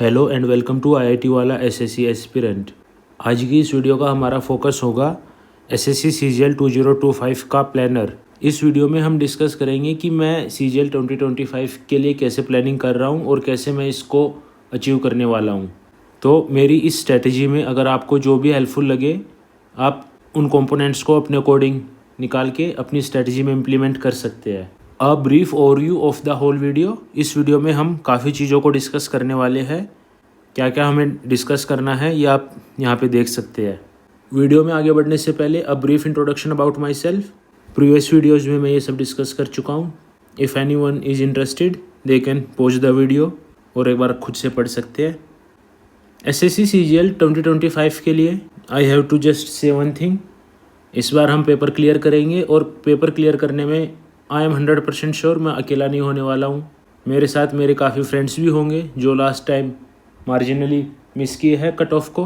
Hello and welcome to IIT वाला SSC aspirant. आज की इस वीडियो का हमारा फोकस होगा एसएससी सीजीएल 2025 का प्लानर। इस वीडियो में हम डिस्कस करेंगे कि मैं सीजीएल 2025 के लिए कैसे प्लानिंग कर रहा हूं और कैसे मैं इसको अचीव करने वाला हूं। तो मेरी इस स्ट्रेटजी में अगर आपको जो भी हेल्पफुल लगे, आप उन कंपोनेंट्स को अपने अकॉर्डिंग निकाल के अपनी स्ट्रेटजी में इम्प्लीमेंट कर सकते हैं। A brief overview of the whole video. इस वीडियो में हम काफ़ी चीज़ों को डिस्कस करने वाले हैं। क्या क्या हमें डिस्कस करना है ये आप यहाँ पे देख सकते हैं। वीडियो में आगे बढ़ने से पहले a brief introduction about my self. Previous videos में मैं ये सब डिस्कस कर चुका हूँ। If any one is interested they can pause the video और एक बार खुद से पढ़ सकते हैं। एसएससी सीजीएल 2025 के लिए I have to just say one thing. इस बार हम पेपर क्लियर करेंगे और पेपर क्लियर करने में आई एम 100% श्योर मैं अकेला नहीं होने वाला हूँ। मेरे साथ मेरे काफ़ी फ्रेंड्स भी होंगे जो लास्ट टाइम मार्जिनली मिस किए हैं कट ऑफ को।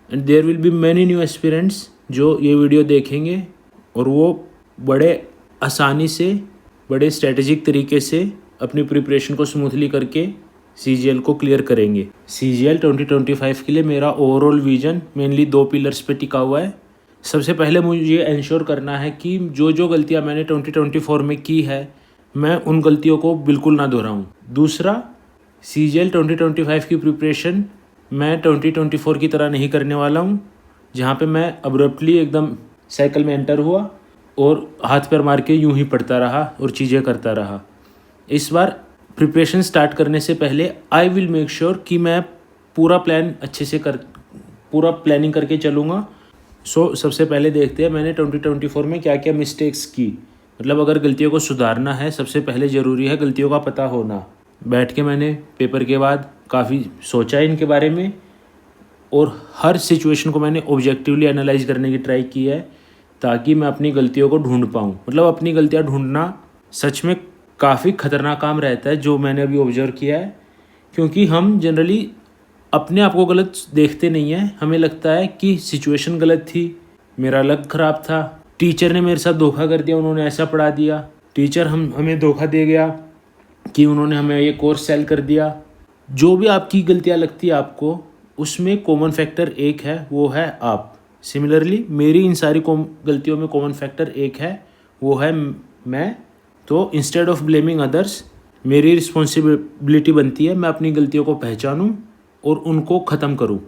And there will be many new aspirants जो ये वीडियो देखेंगे और वो बड़े आसानी से, बड़े स्ट्रेटेजिक तरीके से अपनी प्रिपरेशन को स्मूथली करके सीजीएल को क्लियर करेंगे। सीजीएल 2025 के लिए मेरा ओवरऑल विजन मेनली 2 पिलर्स पे टिका हुआ है। सबसे पहले मुझे इंश्योर करना है कि जो जो गलतियां मैंने 2024 में की है मैं उन गलतियों को बिल्कुल ना दोहराऊं। दूसरा, सीजीएल 2025 की प्रिपरेशन मैं 2024 की तरह नहीं करने वाला हूं, जहां पे मैं अब्रप्टली एकदम साइकिल में एंटर हुआ और हाथ पैर मार के यूं ही पढ़ता रहा और चीज़ें करता रहा। इस बार प्रिपरेशन स्टार्ट करने से पहले आई विल मेक श्योर कि मैं पूरा प्लान अच्छे से पूरा प्लानिंग करके चलूँगा। सबसे पहले देखते हैं मैंने 2024 में क्या क्या मिस्टेक्स की। मतलब अगर गलतियों को सुधारना है, सबसे पहले ज़रूरी है गलतियों का पता होना। बैठ के मैंने पेपर के बाद काफ़ी सोचा इनके बारे में और हर सिचुएशन को मैंने ऑब्जेक्टिवली एनालाइज करने की ट्राई की है ताकि मैं अपनी गलतियों को ढूंढ पाऊँ। मतलब अपनी गलतियाँ ढूंढना सच में काफ़ी ख़तरनाक काम रहता है, जो मैंने अभी ऑब्जर्व किया है। क्योंकि हम जनरली अपने आप को गलत देखते नहीं हैं। हमें लगता है कि सिचुएशन गलत थी, मेरा लक ख़राब था, टीचर ने मेरे साथ धोखा कर दिया, उन्होंने ऐसा पढ़ा दिया, टीचर हमें धोखा दे गया कि उन्होंने हमें ये कोर्स सेल कर दिया। जो भी आपकी गलतियाँ लगती है आपको, उसमें कॉमन फैक्टर एक है, वो है आप। सिमिलरली मेरी इन सारी गलतियों में कॉमन फैक्टर एक है, वो है मैं। तो इंस्टेड ऑफ ब्लेमिंग अदर्स, मेरी रिस्पॉन्सिबिलिटी बनती है मैं अपनी गलतियों को पहचानूँ और उनको ख़त्म करूँ।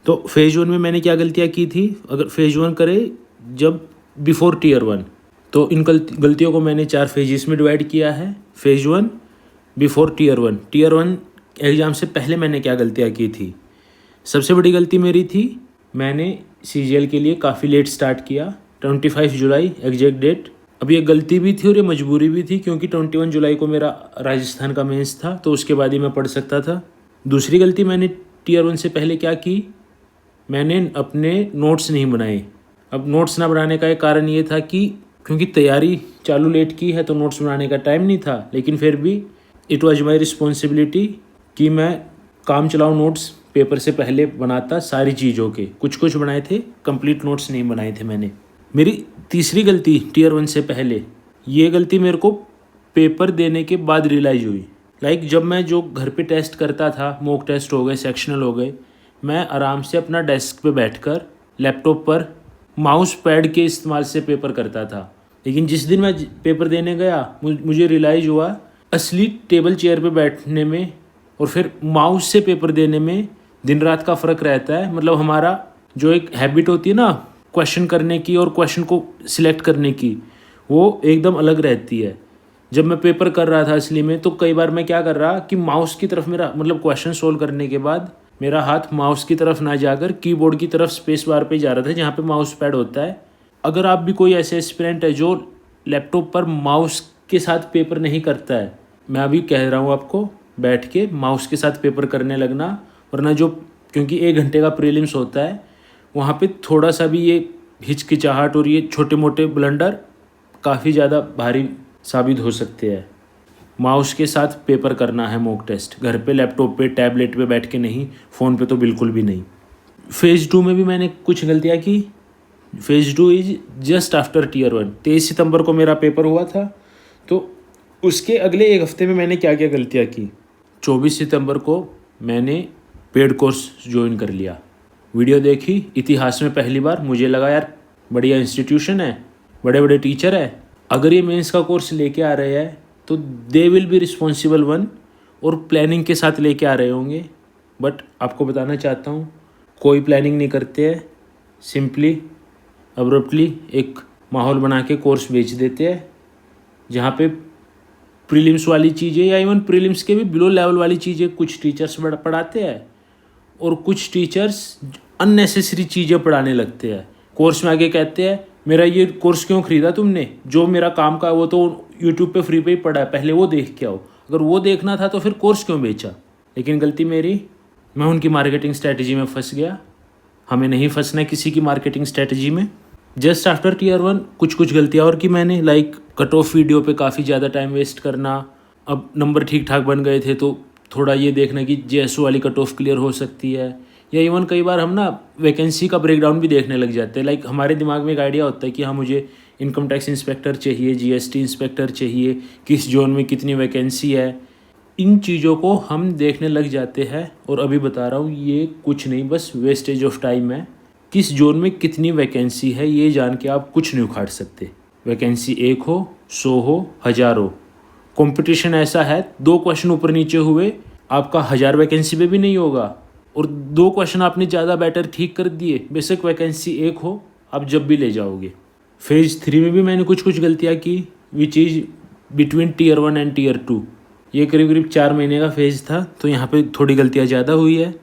तो फेज़ 1 में मैंने क्या गलतियाँ की थी, अगर फेज़ 1 करें जब बिफोर टीयर 1, तो इन गलतियों को मैंने 4 फेजेस में डिवाइड किया है। Phase 1 before tier 1। Tier 1 exam से पहले मैंने क्या गलतियाँ की थी। सबसे बड़ी गलती मेरी थी, मैंने सीजीएल के लिए काफ़ी लेट स्टार्ट किया। 25 जुलाई एग्जैक्ट डेट। अब ये गलती भी थी और ये मजबूरी भी थी क्योंकि 21 जुलाई को मेरा राजस्थान का मेंस था, तो उसके बाद ही मैं पढ़ सकता था। दूसरी गलती मैंने टीयर 1 से पहले क्या की, मैंने अपने नोट्स नहीं बनाए। अब नोट्स ना बनाने का एक कारण ये था कि क्योंकि तैयारी चालू लेट की है तो नोट्स बनाने का टाइम नहीं था, लेकिन फिर भी इट वाज माय रिस्पॉन्सिबिलिटी कि मैं काम चलाऊँ नोट्स पेपर से पहले बनाता सारी चीज़ों के। कुछ बनाए थे, कंप्लीट नोट्स नहीं बनाए थे मैंने। मेरी तीसरी गलती टीयर 1 से पहले, ये गलती मेरे को पेपर देने के बाद रियलाइज़ हुई। जब मैं जो घर पे टेस्ट करता था, मॉक टेस्ट हो गए, सेक्शनल हो गए, मैं आराम से अपना डेस्क पे बैठकर लैपटॉप पर माउस पैड के इस्तेमाल से पेपर करता था। लेकिन जिस दिन मैं पेपर देने गया मुझे रियलाइज़ हुआ असली टेबल चेयर पे बैठने में और फिर माउस से पेपर देने में दिन रात का फ़र्क रहता है। मतलब हमारा जो एक हैबिट होती है ना क्वेश्चन करने की और क्वेश्चन को सिलेक्ट करने की, वो एकदम अलग रहती है। जब मैं पेपर कर रहा था असली में, तो कई बार मैं क्या कर रहा कि माउस की तरफ मेरा, मतलब क्वेश्चन सोल्व करने के बाद मेरा हाथ माउस की तरफ ना जाकर कीबोर्ड की तरफ स्पेस बार पे जा रहा था जहाँ पे माउस पैड होता है। अगर आप भी कोई ऐसे एस्पिरेंट है जो लैपटॉप पर माउस के साथ पेपर नहीं करता है, मैं अभी कह रहा हूँ आपको बैठ के माउस के साथ पेपर करने लगना। वरना जो, क्योंकि 1 घंटे का प्रीलिम्स होता है, वहाँ पे थोड़ा सा भी ये हिचकिचाहट और ये छोटे मोटे ब्लंडर काफ़ी ज़्यादा भारी साबित हो सकते हैं। माउस के साथ पेपर करना है मॉक टेस्ट, घर पे लैपटॉप पे टैबलेट पे बैठ के नहीं, फ़ोन पे तो बिल्कुल भी नहीं। फेज़ 2 में भी मैंने कुछ गलतियाँ की। Phase 2 is just after tier 1। 23 सितंबर को मेरा पेपर हुआ था, तो उसके अगले 1 हफ्ते में मैंने क्या क्या गलतियाँ की। 24 सितंबर को मैंने पेड कोर्स ज्वाइन कर लिया। वीडियो देखी, इतिहास में पहली बार, मुझे लगा यार बढ़िया इंस्टीट्यूशन है, बड़े बड़े टीचर है, अगर ये मेंस का कोर्स लेके आ रहे हैं तो they will be responsible one, और प्लानिंग के साथ लेके आ रहे होंगे। बट आपको बताना चाहता हूँ कोई प्लानिंग नहीं करते हैं, सिंपली अब्रप्टली एक माहौल बना के कोर्स बेच देते हैं, जहाँ पे प्रीलिम्स वाली चीज़ें या इवन प्रीलिम्स के भी बिलो लेवल वाली चीज़ें कुछ टीचर्स पढ़ाते हैं, और कुछ टीचर्स अननेसेसरी चीज़ें पढ़ाने लगते हैं। कोर्स में आगे कहते हैं मेरा ये कोर्स क्यों ख़रीदा तुमने, जो मेरा काम का वो तो यूट्यूब पे फ्री पे ही पढ़ा है, पहले वो देख के आओ। अगर वो देखना था तो फिर कोर्स क्यों बेचा। लेकिन गलती मेरी, मैं उनकी मार्केटिंग स्ट्रैटेजी में फंस गया। हमें नहीं फंसना है किसी की मार्केटिंग स्ट्रैटेजी में। जस्ट आफ्टर टियर 1 कुछ गलतियाँ और की मैंने, लाइक कट ऑफ वीडियो पे काफ़ी ज़्यादा टाइम वेस्ट करना। अब नंबर ठीक ठाक बन गए थे तो थोड़ा ये देखना कि जेएसओ वाली कट ऑफ क्लियर हो सकती है, या इवन कई बार हम ना वैकेंसी का ब्रेकडाउन भी देखने लग जाते हैं। लाइक हमारे दिमाग में एक आइडिया होता है कि हाँ मुझे इनकम टैक्स इंस्पेक्टर चाहिए, जीएसटी इंस्पेक्टर चाहिए, किस जोन में कितनी वैकेंसी है, इन चीज़ों को हम देखने लग जाते हैं। और अभी बता रहा हूँ ये कुछ नहीं, बस वेस्टेज ऑफ टाइम है। किस जोन में कितनी वैकेंसी है ये जान के आप कुछ नहीं उखाड़ सकते। वैकेंसी 1 हो, 100 हो, 1000 हो, कंपटीशन ऐसा है 2 क्वेश्चन ऊपर नीचे हुए आपका 1000 वैकेंसी पे भी नहीं होगा, और 2 क्वेश्चन आपने ज़्यादा बेटर ठीक कर दिए, बेशक वैकेंसी 1 हो, आप जब भी ले जाओगे। फेज़ 3 में भी मैंने कुछ गलतियाँ की, which is between tier 1 and tier 2। ये करीब 4 महीने का फेज़ था, तो यहाँ पे थोड़ी गलतियाँ ज़्यादा हुई है।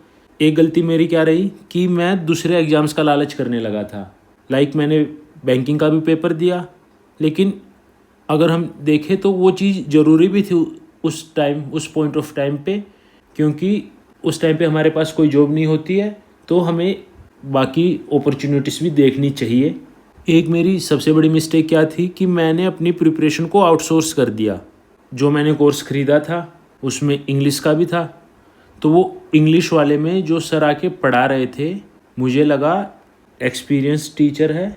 एक गलती मेरी क्या रही कि मैं दूसरे एग्ज़ाम्स का लालच करने लगा था। लाइक मैंने बैंकिंग का भी पेपर दिया, लेकिन अगर हम देखें तो वो चीज़ ज़रूरी भी थी उस टाइम, उस पॉइंट ऑफ टाइम पे, क्योंकि उस टाइम पे हमारे पास कोई जॉब नहीं होती है, तो हमें बाकी अपॉर्चुनिटीज़ भी देखनी चाहिए। एक मेरी सबसे बड़ी मिस्टेक क्या थी कि मैंने अपनी प्रिपरेशन को आउटसोर्स कर दिया। जो मैंने कोर्स ख़रीदा था उसमें इंग्लिश का भी था, तो वो इंग्लिश वाले में जो सर आके पढ़ा रहे थे, मुझे लगा एक्सपीरियंस टीचर है,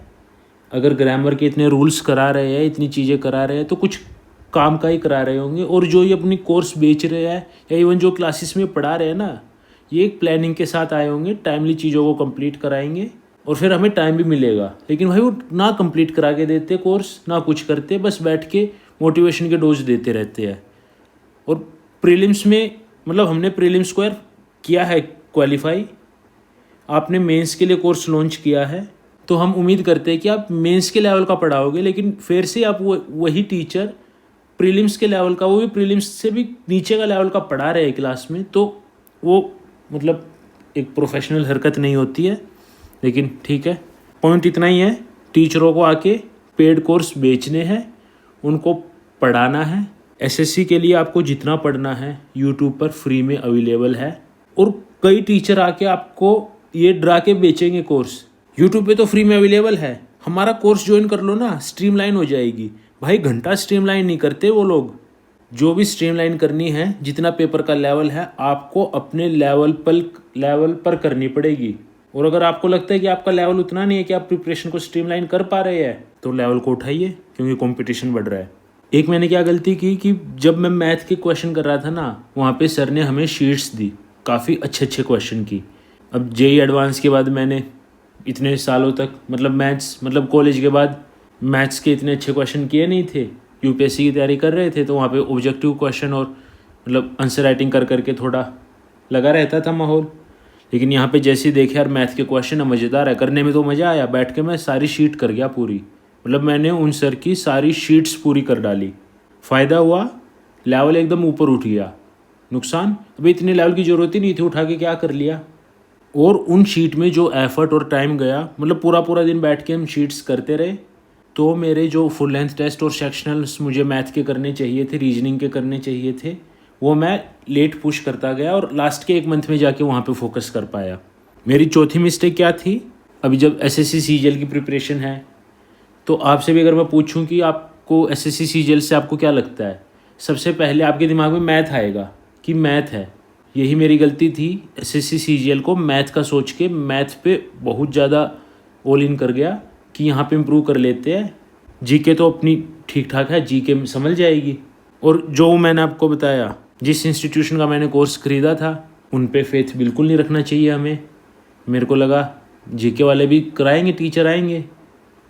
अगर ग्रामर के इतने रूल्स करा रहे हैं, इतनी चीज़ें करा रहे हैं, तो कुछ काम का ही करा रहे होंगे। और जो ये अपनी कोर्स बेच रहे हैं या इवन जो क्लासेस में पढ़ा रहे हैं ना, ये एक प्लानिंग के साथ आए होंगे, टाइमली चीज़ों को कंप्लीट कराएंगे और फिर हमें टाइम भी मिलेगा। लेकिन भाई वो ना कंप्लीट करा के देते कोर्स, ना कुछ करते, बस बैठ के मोटिवेशन के डोज देते रहते हैं। और प्रीलिम्स में, मतलब हमने प्रीलिम्स को यार किया है क्वालिफाई, आपने मेंस के लिए कोर्स लॉन्च किया है, तो हम उम्मीद करते हैं कि आप मेंस के लेवल का पढ़ाओगे। लेकिन फिर से आप वही टीचर प्रीलिम्स के लेवल का, वो भी प्रीलिम्स से भी नीचे का लेवल का पढ़ा रहे हैं क्लास में, तो वो मतलब एक प्रोफेशनल हरकत नहीं होती है। लेकिन ठीक है, पॉइंट इतना ही है, टीचरों को आके पेड कोर्स बेचने हैं, उनको पढ़ाना है। एसएससी के लिए आपको जितना पढ़ना है यूट्यूब पर फ्री में अवेलेबल है, और कई टीचर आके आपको ये डरा के बेचेंगे कोर्स, यूट्यूब पे तो फ्री में अवेलेबल है, हमारा कोर्स ज्वाइन कर लो ना, स्ट्रीमलाइन हो जाएगी। भाई घंटा स्ट्रीमलाइन नहीं करते वो लोग। जो भी स्ट्रीमलाइन करनी है, जितना पेपर का लेवल है, आपको अपने लेवल पर करनी पड़ेगी। और अगर आपको लगता है कि आपका लेवल उतना नहीं है कि आप प्रिपरेशन को स्ट्रीमलाइन कर पा रहे हैं, तो लेवल को उठाइए, क्योंकि कंपटीशन बढ़ रहा है। एक मैंने क्या गलती की कि जब मैं मैथ के क्वेश्चन कर रहा था ना, वहाँ पे सर ने हमें शीट्स दी काफ़ी अच्छे क्वेश्चन की। अब जेई एडवांस के बाद मैंने इतने सालों तक, मतलब मैथ्स, मतलब कॉलेज के बाद मैथ्स के इतने अच्छे क्वेश्चन किए नहीं थे। यूपीएससी की तैयारी कर रहे थे, तो वहाँ पे ऑब्जेक्टिव क्वेश्चन और मतलब आंसर राइटिंग करके थोड़ा लगा रहता था माहौल। लेकिन यहाँ पे जैसे ही देखे यार मैथ के क्वेश्चन मज़ेदार है, करने में तो मज़ा आया, बैठ के मैं सारी शीट कर गया पूरी। मतलब मैंने उन सर की सारी शीट्स पूरी कर डाली। फ़ायदा हुआ, लेवल एकदम ऊपर उठ गया। नुकसान, अभी इतने लेवल की ज़रूरत ही नहीं थी, उठा के क्या कर लिया। और उन शीट में जो एफर्ट और टाइम गया, मतलब पूरा दिन बैठ के हम शीट्स करते रहे, तो मेरे जो फुल लेंथ टेस्ट और सेक्शनल्स मुझे मैथ के करने चाहिए थे, रीजनिंग के करने चाहिए थे, वो मैं लेट पुश करता गया और लास्ट के 1 मंथ में जाके वहाँ पे फोकस कर पाया। मेरी चौथी मिस्टेक क्या थी, अभी जब एसएससी सीजीएल की प्रिपरेशन है, तो आपसे भी अगर मैं पूछूं कि आपको एसएससी सीजीएल से आपको क्या लगता है, सबसे पहले आपके दिमाग में मैथ आएगा कि मैथ है। यही मेरी गलती थी, एसएससी सीजीएल को मैथ का सोच के मैथ पे बहुत ज़्यादा ऑल इन कर गया कि यहाँ पे इम्प्रूव कर लेते हैं। जीके तो अपनी ठीक ठाक है, जीके संभल जाएगी। और जो मैंने आपको बताया, जिस इंस्टीट्यूशन का मैंने कोर्स ख़रीदा था, उन पे फेथ बिल्कुल नहीं रखना चाहिए हमें। मेरे को लगा जीके वाले भी कराएंगे, टीचर आएंगे,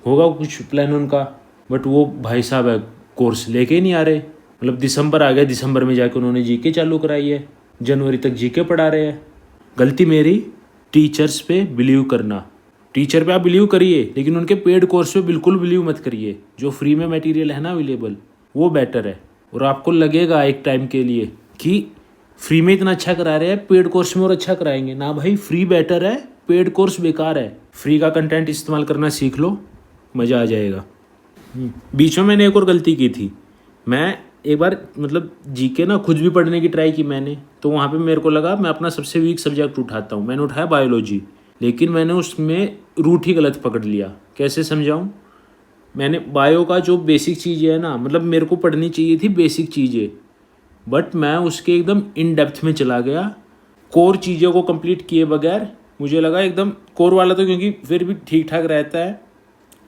होगा कुछ प्लान उनका, बट वो भाई साहब है कोर्स लेके ही नहीं आ रहे। मतलब दिसंबर आ गया, दिसंबर में जाके उन्होंने जीके चालू कराई है, जनवरी तक जीके पढ़ा रहे हैं। गलती मेरी, टीचर्स पे बिलीव करना। टीचर पे आप बिलीव करिए, लेकिन उनके पेड कोर्स पे बिल्कुल बिलीव मत करिए। जो फ्री में मटेरियल है ना अवेलेबल, वो बेटर है। और आपको लगेगा एक टाइम के लिए कि फ्री में इतना अच्छा करा रहे हैं, पेड कोर्स में और अच्छा कराएंगे ना। भाई फ्री बेटर है, पेड कोर्स बेकार है। फ्री का कंटेंट इस्तेमाल करना सीख लो, मज़ा आ जाएगा। बीच में मैंने एक और गलती की थी। मैं एक बार मतलब जीके ना खुद भी पढ़ने की ट्राई की मैंने, तो वहाँ पे मेरे को लगा मैं अपना सबसे वीक सब्जेक्ट उठाता हूँ। मैंने उठाया बायोलॉजी, लेकिन मैंने उसमें रूट ही गलत पकड़ लिया। कैसे समझाऊँ? मैंने बायो का जो बेसिक चीज़ें है ना, मतलब मेरे को पढ़नी चाहिए थी बेसिक चीज़ें, बट मैं उसके एकदम इन डेप्थ में चला गया। कोर चीज़ों को कंप्लीट किए बगैर मुझे लगा एकदम कोर वाला, तो क्योंकि फिर भी ठीक ठाक रहता है,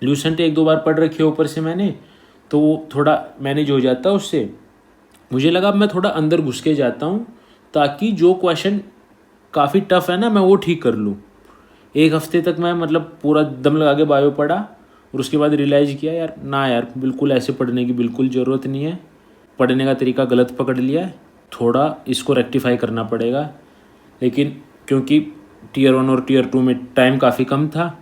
ल्यूसेंट एक दो बार पढ़ रखी है ऊपर से मैंने, तो वो थोड़ा मैनेज हो जाता है उससे। मुझे लगा अब मैं थोड़ा अंदर घुस के जाता हूँ, ताकि जो क्वेश्चन काफ़ी टफ है ना मैं वो ठीक कर लूँ। एक हफ्ते तक मैं मतलब पूरा दम लगा के बायो पढ़ा, और उसके बाद रियलाइज़ किया यार ना यार, बिल्कुल ऐसे पढ़ने की बिल्कुल ज़रूरत नहीं है। पढ़ने का तरीका गलत पकड़ लिया है, थोड़ा इसको रेक्टिफाई करना पड़ेगा। लेकिन क्योंकि टीयर 1 और टीयर 2 में टाइम काफ़ी कम था,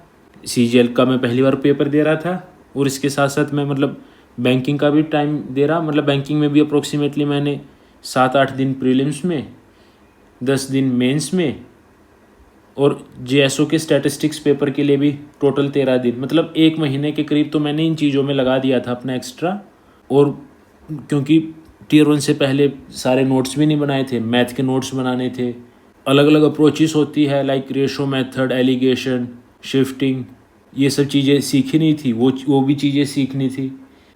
सीजीएल का मैं पहली बार पेपर दे रहा था, और इसके साथ साथ मैं मतलब बैंकिंग का भी टाइम दे रहा। मतलब बैंकिंग में भी अप्रोक्सीमेटली मैंने 7-8 दिन प्रीलिम्स में, 10 दिन मेंस में, और जेएसओ के स्टैटिस्टिक्स पेपर के लिए भी टोटल 13 दिन, मतलब 1 महीने के करीब तो मैंने इन चीज़ों में लगा दिया था अपना एक्स्ट्रा। और क्योंकि टीयर 1 से पहले सारे नोट्स भी नहीं बनाए थे, मैथ के नोट्स बनाने थे। अलग अलग अप्रोचेस होती है, like ratio method, alligation, shifting, ये सब चीज़ें सीखी नहीं थी, वो भी चीज़ें सीखनी थी।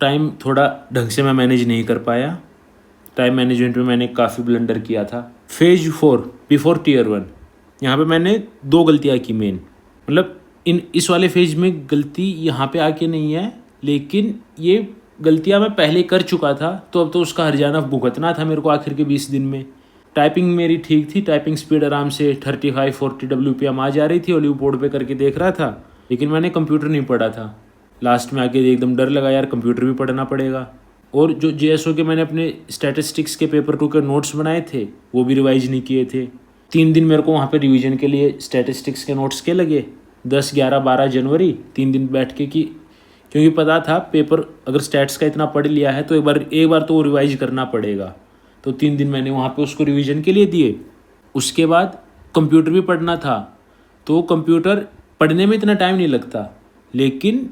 टाइम थोड़ा ढंग से मैं मैनेज नहीं कर पाया। टाइम मैनेजमेंट में मैंने काफ़ी ब्लंडर किया था। फेज 4 बिफोर टीयर 1, यहाँ पे मैंने 2 गलतियाँ की मेन। मतलब इस वाले फेज में गलती यहाँ पे आके नहीं है, लेकिन ये गलतियाँ मैं पहले कर चुका था, तो अब तो उसका हर्जाना भुगतना था मेरे को आखिर के 20 दिन में। टाइपिंग मेरी ठीक थी, टाइपिंग स्पीड आराम से 35-40 WPM आ जा रही थी, ओलिव बोर्ड पे करके देख रहा था, लेकिन मैंने कंप्यूटर नहीं पढ़ा था। लास्ट में आके एकदम डर लगा यार, कंप्यूटर भी पढ़ना पड़ेगा। और जो जेएसओ के मैंने अपने स्टैटिस्टिक्स के पेपर 2 के नोट्स बनाए थे, वो भी रिवाइज नहीं किए थे। 3 दिन मेरे को वहाँ पे रिवीजन के लिए स्टैटिस्टिक्स के नोट्स के लगे, 10, 11, 12 जनवरी 3 दिन बैठ के की, क्योंकि पता था पेपर अगर स्टैट्स का इतना पढ़ लिया है तो एक बार तो वो रिवाइज करना पड़ेगा। तो 3 दिन मैंने वहाँ पे उसको रिवीजन के लिए दिए। उसके बाद कंप्यूटर भी पढ़ना था, तो कंप्यूटर पढ़ने में इतना टाइम नहीं लगता, लेकिन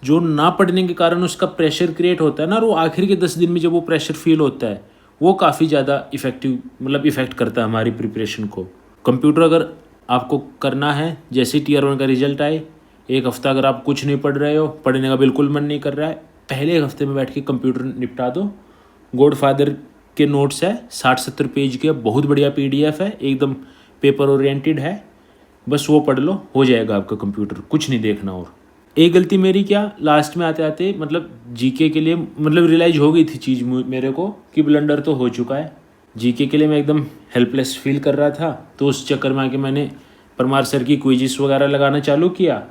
जो ना पढ़ने के कारण उसका प्रेशर क्रिएट होता है ना, वो आखिर के 10 दिन में जब वो प्रेशर फील होता है, वो काफ़ी ज़्यादा इफेक्टिव मतलब इफ़ेक्ट करता है हमारी प्रिपरेशन को। कंप्यूटर अगर आपको करना है, जैसे टीयर 1 का रिजल्ट आए, 1 हफ्ता अगर आप कुछ नहीं पढ़ रहे हो, पढ़ने का बिल्कुल मन नहीं कर रहा है, पहले 1 हफ्ते में बैठ के कंप्यूटर निपटा दो। गॉडफादर के नोट्स है 60-70 पेज के, बहुत बढ़िया PDF है, एकदम पेपर ओरिएंटेड है, बस वो पढ़ लो, हो जाएगा आपका कंप्यूटर, कुछ नहीं देखना। और एक गलती मेरी क्या, लास्ट में आते आते मतलब जीके के लिए मतलब रियलाइज हो गई थी चीज़ मेरे को कि ब्लंडर तो हो चुका है। जीके के लिए मैं एकदम हेल्पलेस फील कर रहा था, तो उस चक्कर में आके मैंने परमार सर की क्विजिस वगैरह लगाना चालू किया।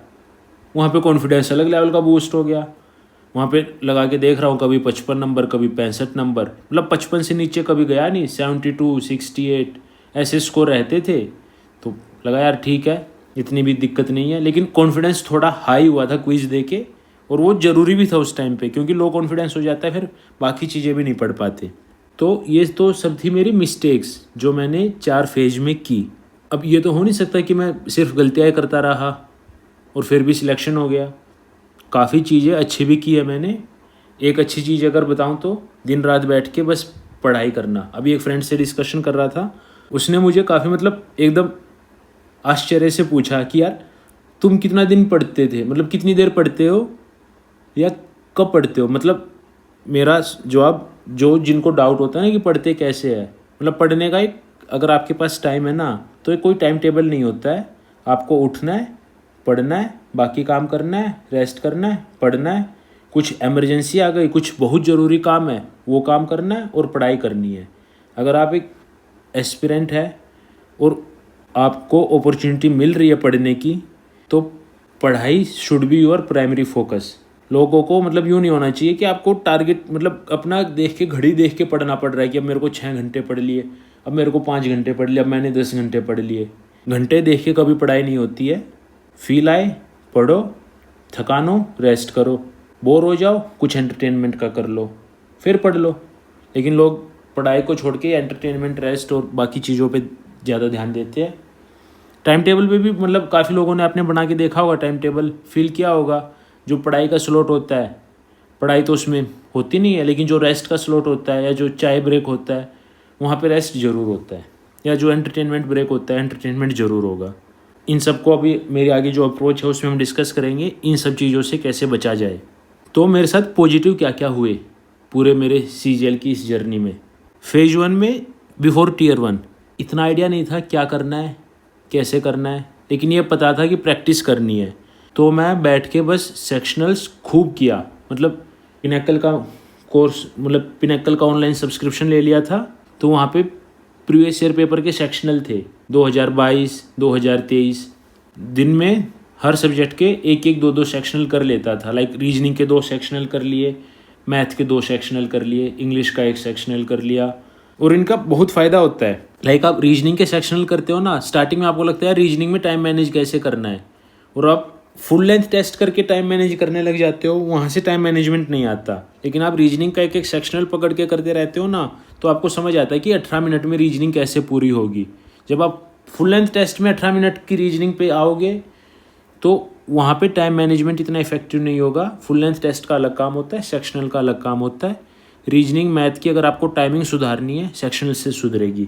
वहाँ पे कॉन्फिडेंस अलग लेवल का बूस्ट हो गया। वहाँ पे लगा के देख रहा हूँ, कभी 55 नंबर, कभी 65 नंबर, मतलब 55 से नीचे कभी गया नहीं, 72, 68 ऐसे स्कोर रहते थे। तो लगा यार ठीक है, इतनी भी दिक्कत नहीं है, लेकिन कॉन्फिडेंस थोड़ा हाई हुआ था क्विज दे के, और वो ज़रूरी भी था उस टाइम पे, क्योंकि लो कॉन्फिडेंस हो जाता है फिर बाकी चीज़ें भी नहीं पढ़ पाते। तो ये तो सब थी मेरी मिस्टेक्स जो मैंने 4 फेज में की। अब ये तो हो नहीं सकता कि मैं सिर्फ गलतियाँ करता रहा और फिर भी सिलेक्शन हो गया। काफ़ी चीज़ें अच्छी भी की है मैंने। एक अच्छी चीज़ अगर बताऊं तो दिन रात बैठ के बस पढ़ाई करना। अभी एक फ्रेंड से डिस्कशन कर रहा था, उसने मुझे काफ़ी मतलब एकदम आश्चर्य से पूछा कि यार तुम कितना दिन पढ़ते थे, मतलब कितनी देर पढ़ते हो या कब पढ़ते हो। मतलब मेरा जवाब, जो जिनको डाउट होता है ना कि पढ़ते कैसे है, मतलब पढ़ने का एक, अगर आपके पास टाइम है ना, तो कोई टाइम टेबल नहीं होता है। आपको उठना है, पढ़ना है, बाकी काम करना है, रेस्ट करना है, पढ़ना है, कुछ इमरजेंसी आ गई, कुछ बहुत ज़रूरी काम है, वो काम करना है और पढ़ाई करनी है। अगर आप एक एस्पिरेंट है और आपको अपॉर्चुनिटी मिल रही है पढ़ने की, तो पढ़ाई should be your primary focus. लोगों को मतलब यूँ नहीं होना चाहिए कि आपको टारगेट मतलब अपना देख के, घड़ी देख के पढ़ना पड़ रहा है कि अब मेरे को 6 घंटे पढ़ लिए, अब मेरे को 5 घंटे पढ़ लिए, अब मैंने 10 घंटे पढ़ लिए। घंटे देख के कभी पढ़ाई नहीं होती है। फील आए पढ़ो, थकान हो रेस्ट करो, बोर हो जाओ कुछ एंटरटेनमेंट का कर लो, फिर पढ़ लो। लेकिन लोग पढ़ाई को छोड़ के एंटरटेनमेंट, रेस्ट और बाकी चीज़ों पे ज़्यादा ध्यान देते हैं। टाइम टेबल पे भी मतलब काफ़ी लोगों ने आपने बना के देखा होगा, टाइम टेबल फील किया होगा। जो पढ़ाई का स्लॉट होता है, पढ़ाई तो उसमें होती नहीं है, लेकिन जो रेस्ट का स्लॉट होता है या जो चाय ब्रेक होता है वहाँ पे रेस्ट ज़रूर होता है, या जो एंटरटेनमेंट ब्रेक होता है एंटरटेनमेंट ज़रूर होगा। इन सब को अभी मेरी आगे जो अप्रोच है उसमें हम डिस्कस करेंगे, इन सब चीज़ों से कैसे बचा जाए। तो मेरे साथ पॉजिटिव क्या क्या हुए पूरे मेरे CGL की इस जर्नी में। फेज़ 1 में बिफोर टीयर 1 इतना आइडिया नहीं था क्या करना है, कैसे करना है, लेकिन ये पता था कि प्रैक्टिस करनी है। तो मैं बैठ के बस सेक्शनल्स खूब किया। मतलब पिनैकल का कोर्स, मतलब पिनैकल का ऑनलाइन सब्सक्रिप्शन ले लिया था, तो वहाँ पे प्रीवियस ईयर पेपर के सेक्शनल थे 2022, 2023। दिन में हर सब्जेक्ट के एक एक दो सेक्शनल कर लेता था। लाइक रीजनिंग के 2 सेक्शनल कर लिए, मैथ के 2 सेक्शनल कर लिए, इंग्लिश का 1 सेक्शनल कर लिया। और इनका बहुत फ़ायदा होता है। लाइक आप रीजनिंग के सेक्शनल करते हो ना, स्टार्टिंग में आपको लगता है रीजनिंग में टाइम मैनेज कैसे करना है, और आप फुल लेंथ टेस्ट करके टाइम मैनेज करने लग जाते हो, वहाँ से टाइम मैनेजमेंट नहीं आता। लेकिन आप रीजनिंग का एक एक सेक्शनल पकड़ के करते रहते हो ना, तो आपको समझ आता है कि 18 मिनट में रीजनिंग कैसे पूरी होगी। जब आप फुल लेंथ टेस्ट में 18 मिनट की रीजनिंग पे आओगे तो वहाँ पे टाइम मैनेजमेंट इतना इफेक्टिव नहीं होगा। फुल लेंथ टेस्ट का अलग काम होता है, सेक्शनल का अलग काम होता है। रीजनिंग मैथ की अगर आपको टाइमिंग सुधारनी है, सेक्शनल से सुधरेगी।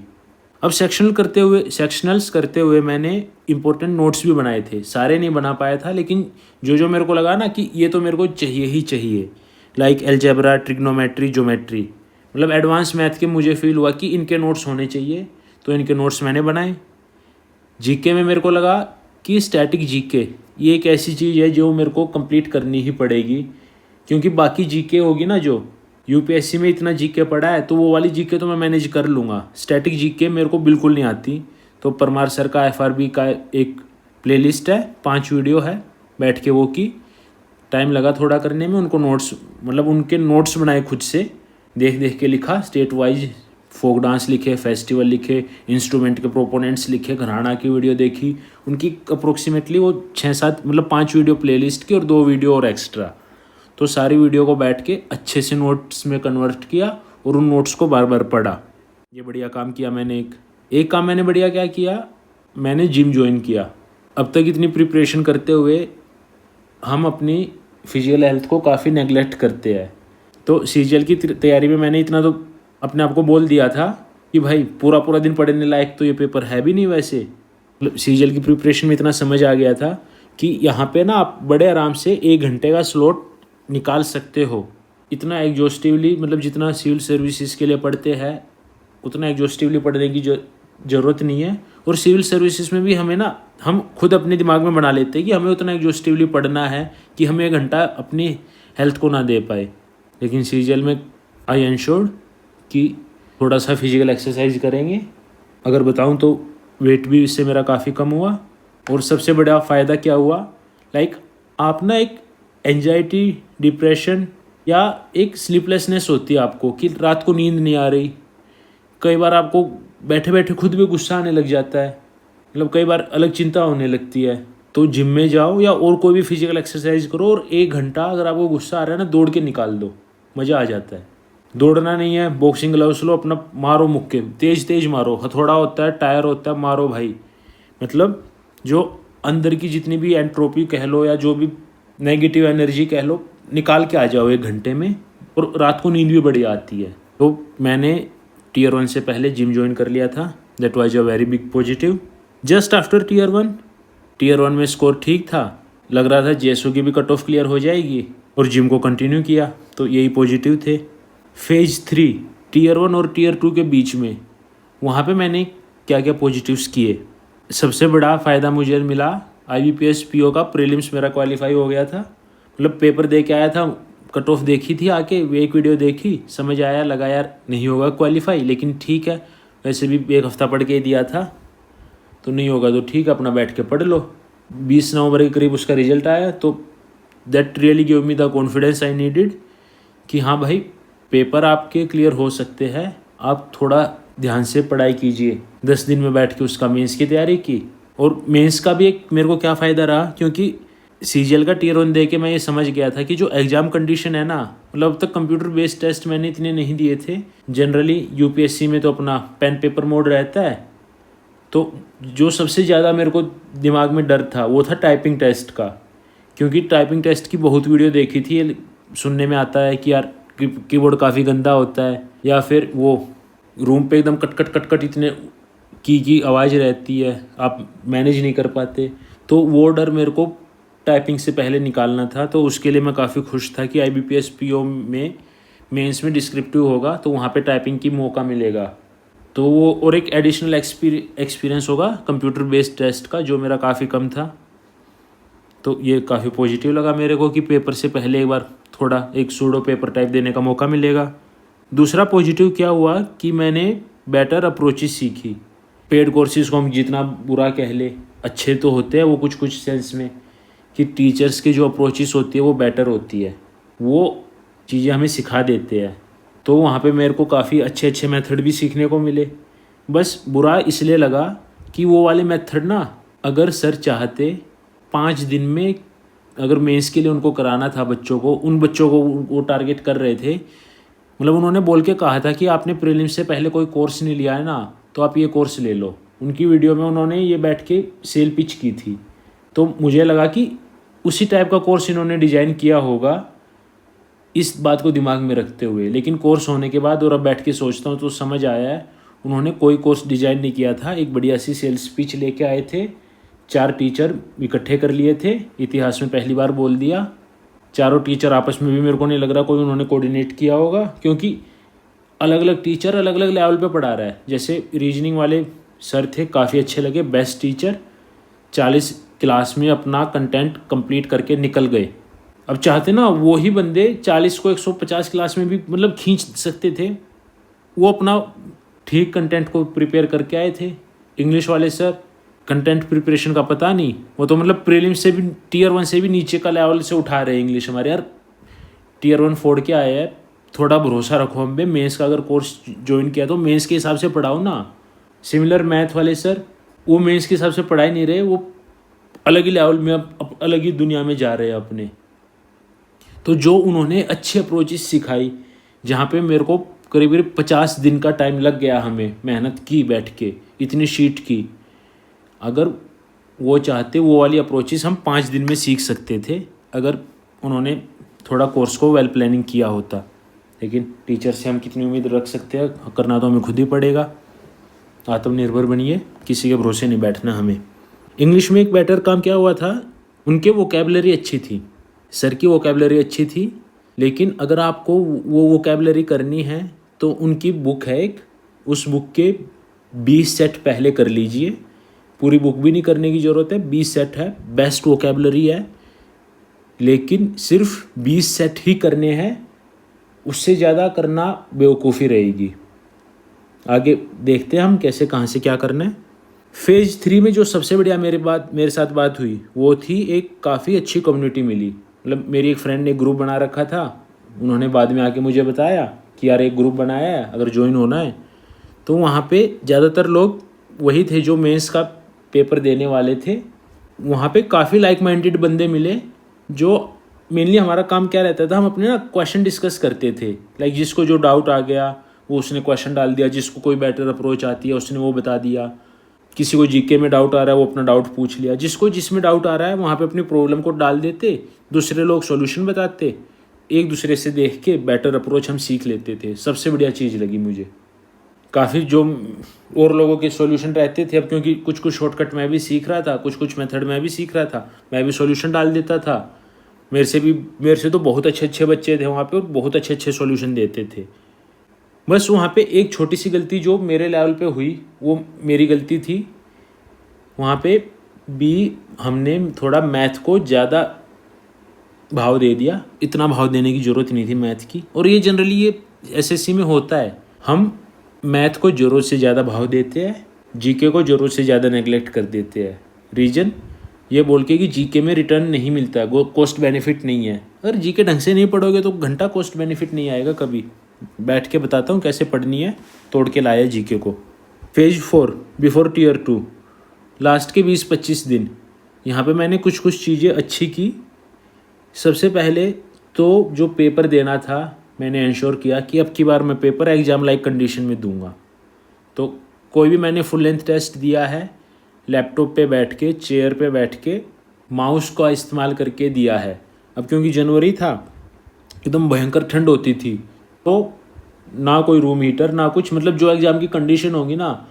अब सेक्शनल्स करते हुए मैंने इंपॉर्टेंट नोट्स भी बनाए थे। सारे नहीं बना पाया था, लेकिन जो जो मेरे को लगा ना कि ये तो मेरे को चाहिए ही चाहिए, लाइक अलजेब्रा, ट्रिग्नोमेट्री, ज्योमेट्री, मतलब एडवांस मैथ के मुझे फील हुआ कि इनके नोट्स होने चाहिए, तो इनके नोट्स मैंने बनाए। जीके में मेरे को लगा कि स्टैटिक जीके ये एक ऐसी चीज़ है जो मेरे को कंप्लीट करनी ही पड़ेगी, क्योंकि बाकी जीके होगी ना, जो यूपीएससी में इतना जीके पढ़ा है तो वो वाली जीके तो मैं मैनेज कर लूँगा। स्टैटिक जीके मेरे को बिल्कुल नहीं आती। तो परमार सर का FRB का एक प्लेलिस्ट है, 5 वीडियो है, बैठ के वो की। टाइम लगा थोड़ा करने में। उनको नोट्स, मतलब उनके नोट्स बनाए खुद से, देख देख के लिखा। स्टेट वाइज फोक डांस लिखे, फेस्टिवल लिखे, इंस्ट्रूमेंट के प्रोपोनेंट्स लिखे, घराना की वीडियो देखी। उनकी अप्रोक्सीमेटली वो 6-7 मतलब 5 वीडियो प्लेलिस्ट की और 2 वीडियो और एक्स्ट्रा। तो सारी वीडियो को बैठ के अच्छे से नोट्स में कन्वर्ट किया और उन नोट्स को बार बार पढ़ा। ये बढ़िया काम किया मैंने। एक काम मैंने बढ़िया क्या किया, मैंने जिम ज्वाइन किया। अब तक इतनी प्रिपरेशन करते हुए हम अपनी फिजिकल हेल्थ को काफ़ी नेगलेक्ट करते हैं। तो CGL की तैयारी में मैंने इतना तो अपने आप को बोल दिया था कि भाई पूरा पूरा दिन पढ़ने लायक तो ये पेपर है भी नहीं। वैसे मतलब CGL की प्रिपरेशन में इतना समझ आ गया था कि यहाँ पे ना आप बड़े आराम से 1 घंटे का स्लॉट निकाल सकते हो। इतना एग्जॉस्टिवली, मतलब जितना सिविल सर्विसेज के लिए पढ़ते हैं उतना एग्जॉस्टिवली पढ़ने की ज़रूरत नहीं है। और सिविल सर्विसेज में भी हमें ना, हम खुद अपने दिमाग में बना लेते हैं कि हमें उतना एग्जॉस्टिवली पढ़ना है कि हमें 1 घंटा अपनी हेल्थ को ना दे पाए। लेकिन CGL में आई एंश्योर्ड कि थोड़ा सा फिजिकल एक्सरसाइज करेंगे। अगर बताऊं तो वेट भी इससे मेरा काफ़ी कम हुआ। और सबसे बड़ा फ़ायदा क्या हुआ, लाइक आप ना एक एंजाइटी, डिप्रेशन या एक स्लीपलेसनेस होती है आपको कि रात को नींद नहीं आ रही। कई बार आपको बैठे बैठे खुद भी गुस्सा आने लग जाता है, मतलब कई बार अलग चिंता होने लगती है। तो जिम में जाओ या और कोई भी फिजिकल एक्सरसाइज करो और 1 घंटा अगर आपको गुस्सा आ रहा है ना, दौड़ के निकाल दो, मज़ा आ जाता है। दौड़ना नहीं है, बॉक्सिंग ग्लव्स लो, अपना मारो मुक्के, तेज तेज मारो। हथौड़ा होता है, टायर होता है, मारो भाई। मतलब जो अंदर की जितनी भी एंट्रोपी कह लो या जो भी नेगेटिव एनर्जी कह लो, निकाल के आ जाओ 1 घंटे में। और रात को नींद भी बढ़िया आती है। तो मैंने टीयर 1 से पहले जिम ज्वाइन कर लिया था। That was a very big positive. Just after tier 1 में स्कोर ठीक था, लग रहा था JSO की भी कट ऑफ क्लियर हो जाएगी, और जिम को कंटिन्यू किया। तो यही पॉजिटिव थे। फेज़ 3 टीयर 1 और टीयर 2 के बीच में, वहाँ पे मैंने क्या क्या पॉजिटिव्स किए। सबसे बड़ा फ़ायदा मुझे मिला, IBPS PO का प्रीलिम्स मेरा क्वालिफाई हो गया था। मतलब पेपर दे के आया था, कट ऑफ देखी थी आके, एक वीडियो देखी, समझ आया, लगा यार नहीं होगा क्वालिफाई, लेकिन ठीक है, वैसे भी 1 हफ्ता पढ़ के दिया था। तो नहीं होगा तो ठीक है, अपना बैठ के पढ़ लो। 20 नवंबर के करीब उसका रिजल्ट आया, तो that really give me the confidence I needed कि हाँ भाई, पेपर आपके क्लियर हो सकते हैं, आप थोड़ा ध्यान से पढ़ाई कीजिए। 10 दिन में बैठ के उसका मेंस की तैयारी की। और मेंस का भी एक मेरे को क्या फ़ायदा रहा, क्योंकि सीजीएल का टियर 1 दे के मैं ये समझ गया था कि जो एग्ज़ाम कंडीशन है ना, मतलब अब तक कंप्यूटर बेस्ड टेस्ट मैंने इतने नहीं दिए थे। जनरली यूपीएससी में तो अपना पेन पेपर मोड रहता है, तो जो सबसे ज़्यादा मेरे को दिमाग में डर था वो था टाइपिंग टेस्ट का, क्योंकि टाइपिंग टेस्ट की बहुत वीडियो देखी थी। सुनने में आता है कि यार कीबोर्ड काफ़ी गंदा होता है, या फिर वो रूम पे एकदम कट कट कट कट इतने की आवाज़ रहती है, आप मैनेज नहीं कर पाते। तो वो डर मेरे को टाइपिंग से पहले निकालना था। तो उसके लिए मैं काफ़ी खुश था कि IBPS PO में मेंस में डिस्क्रिप्टिव होगा, तो वहाँ पे टाइपिंग की मौका मिलेगा। तो वो और एक एडिशनल एक्सपीरियंस होगा कंप्यूटर बेस्ड टेस्ट का, जो मेरा काफ़ी कम था। तो ये काफ़ी पॉजिटिव लगा मेरे को कि पेपर से पहले एक बार थोड़ा एक सूडो पेपर टाइप देने का मौका मिलेगा। दूसरा पॉजिटिव क्या हुआ कि मैंने बेटर अप्रोचेस सीखी। पेड कोर्सेज को हम जितना बुरा कह ले, अच्छे तो होते हैं वो कुछ कुछ सेंस में, कि टीचर्स की जो अप्रोचेस होती है वो बेटर होती है, वो चीज़ें हमें सिखा देते हैं। तो वहाँ पे मेरे को काफ़ी अच्छे अच्छे मेथड भी सीखने को मिले। बस बुरा इसलिए लगा कि वो वाले मेथड ना, अगर सर चाहते 5 दिन में अगर मेंस के लिए उनको कराना था बच्चों को, उन बच्चों को वो टारगेट कर रहे थे। मतलब उन्होंने बोल के कहा था कि आपने प्रीलिम्स से पहले कोई कोर्स नहीं लिया है ना, तो आप ये कोर्स ले लो। उनकी वीडियो में उन्होंने ये बैठ के सेल पिच की थी। तो मुझे लगा कि उसी टाइप का कोर्स इन्होंने डिज़ाइन किया होगा, इस बात को दिमाग में रखते हुए। लेकिन कोर्स होने के बाद और अब बैठ के सोचता हूँ तो समझ आया है, उन्होंने कोई कोर्स डिज़ाइन नहीं किया था। एक बढ़िया सी सेल्स पिच लेके आए थे, 4 टीचर इकट्ठे कर लिए थे, इतिहास में पहली बार बोल दिया। चारों टीचर आपस में भी मेरे को नहीं लग रहा कोई उन्होंने कोऑर्डिनेट किया होगा, क्योंकि अलग अलग टीचर अलग अलग लेवल पे पढ़ा रहा है। जैसे रीजनिंग वाले सर थे, काफ़ी अच्छे लगे, बेस्ट टीचर, 40 क्लास में अपना कंटेंट कंप्लीट करके निकल गए। अब चाहते ना वो ही बंदे 40 को 150 क्लास में भी मतलब खींच सकते थे। वो अपना ठीक कंटेंट को प्रिपेयर करके आए थे। इंग्लिश वाले सर, कंटेंट प्रिपरेशन का पता नहीं, वो तो मतलब प्रीलिम से भी टियर 1 से भी नीचे का लेवल से उठा रहे हैं इंग्लिश हमारे। यार टियर 1 फोड़ के आए हैं, थोड़ा भरोसा रखो हम पे। मेंस का अगर कोर्स ज्वाइन किया तो मेंस के हिसाब से पढ़ाओ ना। सिमिलर मैथ वाले सर, वो मेंस के हिसाब से पढ़ा ही नहीं रहे, वो अलग ही लेवल में अब अलग ही दुनिया में जा रहे हैं अपने। तो जो उन्होंने अच्छी अप्रोचेस सिखाई, जहाँ पे मेरे को करीब करीब 50 दिन का टाइम लग गया, हमें मेहनत की बैठ के, इतनी शीट की। अगर वो चाहते वो वाली अप्रोचेस हम 5 दिन में सीख सकते थे, अगर उन्होंने थोड़ा कोर्स को वेल प्लानिंग किया होता। लेकिन टीचर से हम कितनी उम्मीद रख सकते हैं, करना तो हमें खुद ही पड़ेगा। आत्मनिर्भर बनिए, किसी के भरोसे नहीं बैठना हमें। इंग्लिश में एक बेटर काम क्या हुआ था, उनके वोकैबुलरी अच्छी थी, सर की वोकैबुलरी अच्छी थी। लेकिन अगर आपको वो वोकैबुलरी करनी है तो उनकी बुक है एक, उस बुक के 20 सेट पहले कर लीजिए। पूरी बुक भी नहीं करने की ज़रूरत है, 20 सेट है, बेस्ट वोकैबुलरी है। लेकिन सिर्फ 20 सेट ही करने हैं, उससे ज़्यादा करना बेवकूफ़ी रहेगी। आगे देखते हैं हम कैसे, कहाँ से क्या करना है। फेज़ 3 में जो सबसे बढ़िया मेरे साथ बात हुई वो थी, एक काफ़ी अच्छी कम्युनिटी मिली। मतलब मेरी एक फ्रेंड ने ग्रुप बना रखा था, उन्होंने बाद में आके मुझे बताया कि यार एक ग्रुप बनाया है, अगर ज्वाइन होना है। तो वहाँ पे ज़्यादातर लोग वही थे जो मेंस का पेपर देने वाले थे। वहाँ पे काफ़ी लाइक माइंडेड बंदे मिले, जो मेनली हमारा काम क्या रहता था, हम अपने ना क्वेश्चन डिस्कस करते थे। लाइक जिसको जो डाउट आ गया वो उसने क्वेश्चन डाल दिया, जिसको कोई बेटर अप्रोच आती है उसने वो बता दिया, किसी को जीके में डाउट आ रहा है वो अपना डाउट पूछ लिया। जिसको जिसमें डाउट आ रहा है वहाँ पे अपनी प्रॉब्लम को डाल देते, दूसरे लोग सॉल्यूशन बताते, एक दूसरे से देख के बेटर अप्रोच हम सीख लेते थे। सबसे बढ़िया चीज़ लगी मुझे। काफ़ी जो और लोगों के सॉल्यूशन रहते थे, अब क्योंकि कुछ कुछ शॉर्टकट मैं भी सीख रहा था, कुछ कुछ मेथड मैं भी सीख रहा था, मैं भी सॉल्यूशन डाल देता था। मेरे से तो बहुत अच्छे अच्छे बच्चे थे वहाँ पे और बहुत अच्छे अच्छे सॉल्यूशन देते थे। बस वहाँ पे एक छोटी सी गलती जो मेरे लेवल पे हुई वो मेरी गलती थी। वहाँ पे भी हमने थोड़ा मैथ को ज़्यादा भाव दे दिया, इतना भाव देने की ज़रूरत नहीं थी मैथ की। और ये जनरली ये एसएससी में होता है, हम मैथ को ज़रूरत से ज़्यादा भाव देते हैं जीके को ज़रूरत से ज़्यादा नेगलेक्ट कर देते हैं। रीज़न ये बोल के कि जीके में रिटर्न नहीं मिलता है, वो कॉस्ट बेनिफिट नहीं है। अगर जीके ढंग से नहीं पढ़ोगे तो घंटा कॉस्ट बेनिफिट नहीं आएगा कभी। बैठ के बताता हूँ कैसे पढ़नी है, तोड़ के लाया जीके को। फेज 4 बिफोर टीयर 2, लास्ट के 20-25 दिन यहाँ पे मैंने कुछ चीज़ें अच्छी की। सबसे पहले तो जो पेपर देना था मैंने इंश्योर किया कि अब की बार मैं पेपर एग्ज़ाम लाइक कंडीशन में दूंगा। तो कोई भी मैंने फुल लेंथ टेस्ट दिया है, लैपटॉप पे बैठ के, चेयर पे बैठ के, माउस का इस्तेमाल करके दिया है। अब क्योंकि जनवरी था, एकदम भयंकर ठंड होती थी, तो ना कोई रूम हीटर ना कुछ, मतलब जो एग्ज़ाम की कंडीशन होगी ना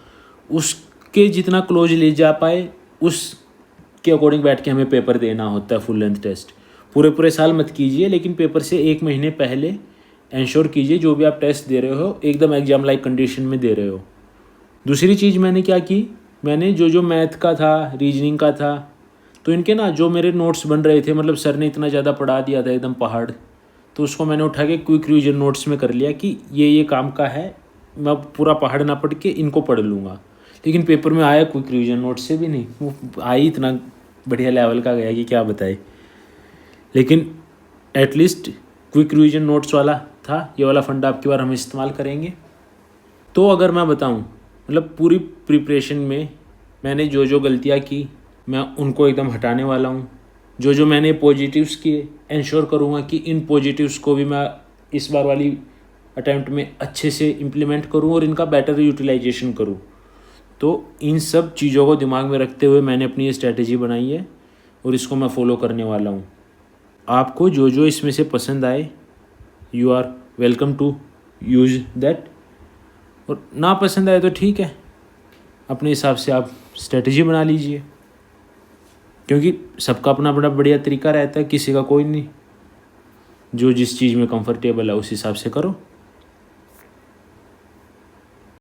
उसके जितना क्लोज ले जा पाए उसके अकॉर्डिंग बैठ के हमें पेपर देना होता है फुल लेंथ टेस्ट। पूरे साल मत कीजिए, लेकिन पेपर से 1 महीने पहले इंश्योर कीजिए जो भी आप टेस्ट दे रहे हो एकदम एग्ज़ाम लाइक कंडीशन में दे रहे हो। दूसरी चीज़ मैंने क्या की, मैंने जो मैथ का था, रीजनिंग का था, तो इनके ना जो मेरे नोट्स बन रहे थे, मतलब सर ने इतना ज़्यादा पढ़ा दिया था एकदम पहाड़, तो उसको मैंने उठा के क्विक रिवीजन नोट्स में कर लिया कि ये काम का है, मैं पूरा पहाड़ ना पढ़ के इनको पढ़ लूँगा। लेकिन पेपर में आया क्विक रिवीजन नोट्स से भी नहीं, वो आई इतना बढ़िया लेवल का गया कि क्या बताए। लेकिन एटलीस्ट क्विक रिवीजन नोट्स वाला था, ये वाला फंडा आपकी बार हम इस्तेमाल करेंगे। तो अगर मैं बताऊं, मतलब पूरी प्रिपरेशन में मैंने जो गलतियां की मैं उनको एकदम हटाने वाला हूं। जो मैंने पॉजिटिव्स किए इंश्योर करूंगा कि इन पॉजिटिव्स को भी मैं इस बार वाली अटैम्प्ट में अच्छे से इम्प्लीमेंट करूं और इनका बेटर यूटिलाइजेशन करूं। तो इन सब चीज़ों को दिमाग में रखते हुए मैंने अपनी ये स्ट्रैटेजी बनाई है और इसको मैं फॉलो करने वाला हूँ। आपको जो इसमें से पसंद आए, you are welcome to use that, और ना पसंद आए तो ठीक है, अपने हिसाब से आप स्ट्रेटजी बना लीजिए, क्योंकि सबका अपना बड़ा बढ़िया तरीका रहता है, किसी का कोई नहीं। जो जिस चीज़ में कंफर्टेबल है उस हिसाब से करो।